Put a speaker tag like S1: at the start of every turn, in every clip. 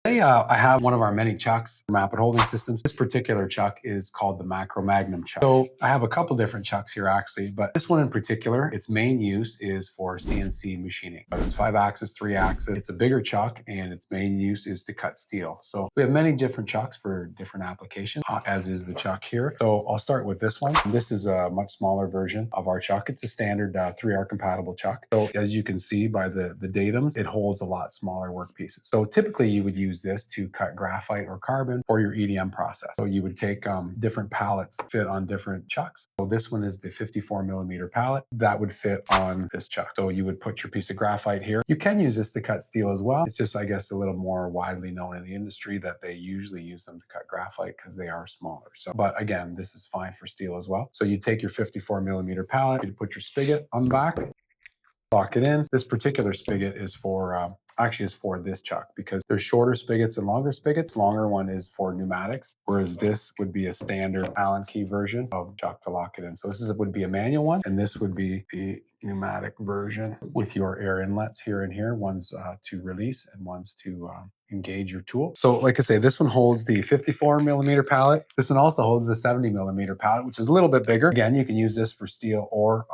S1: Today, I have one of our many chucks from Rapid Holding Systems. This particular chuck is called the Macro Magnum chuck. So I have a couple different chucks here actually, but this one in particular, its main use is for CNC machining. Whether it's 5-axis, 3-axis, it's a bigger chuck and its main use is to cut steel. So we have many different chucks for different applications, as is the chuck here. So I'll start with this one. This is a much smaller version of our chuck. It's a standard 3R compatible chuck. So as you can see by the datums, it holds a lot smaller work pieces. So typically you would use this to cut graphite or carbon for your EDM process. So you would take different pallets, fit on different chucks. So this one is the 54mm pallet that would fit on this chuck. So you would put your piece of graphite here. You can use this to cut steel as well. It's just, I guess, a little more widely known in the industry that they usually use them to cut graphite because they are smaller. So, but again, this is fine for steel as well. So you take your 54mm pallet, you put your spigot on the back, lock it in. This particular spigot is for actually is for this chuck because there's shorter spigots and longer spigots. Longer one is for pneumatics, whereas this would be a standard Allen key version of chuck to lock it in. So would be a manual one, and this would be the pneumatic version with your air inlets here and here. One's to release and one's to engage your tool. So like I say, this one holds the 54mm pallet. This one also holds the 70mm pallet, which is a little bit bigger. Again, you can use this for steel or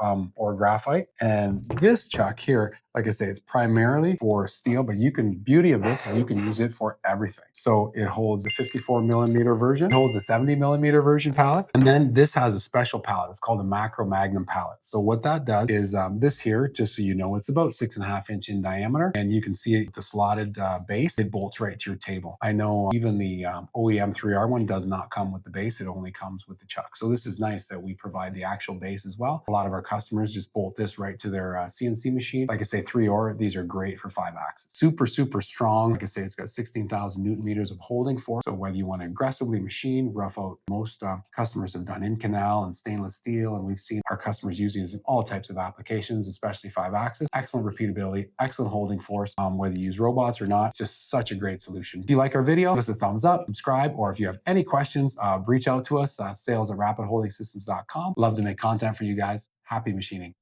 S1: graphite. And this chuck here, like I say, it's primarily for steel, but beauty of this is you can use it for everything. So it holds a 54mm version, it holds a 70mm version pallet, and then this has a special pallet. It's called a Macro Magnum pallet. So what that does is this here, just so you know, it's about 6.5 inch in diameter, and you can see it, the slotted base. It bolts right to your table. I know even the OEM 3R one does not come with the base. It only comes with the chuck. So this is nice that we provide the actual base as well. A lot of our customers just bolt this right to their CNC machine. Like I say, 3R, these are great for 5-axis. Super, super strong. Like I say, it's got 16,000 Newton meters of holding force. So whether you want to aggressively machine, rough out, most customers have done in canal and stainless steel, and we've seen our customers using this in all types of applications, especially 5-axis. Excellent repeatability, excellent holding force. Whether you use robots or not, just such a great solution. If you like our video, give us a thumbs up, subscribe, or if you have any questions, reach out to us, sales@rapidholdingsystems.com. Love to make content for you guys. Happy machining.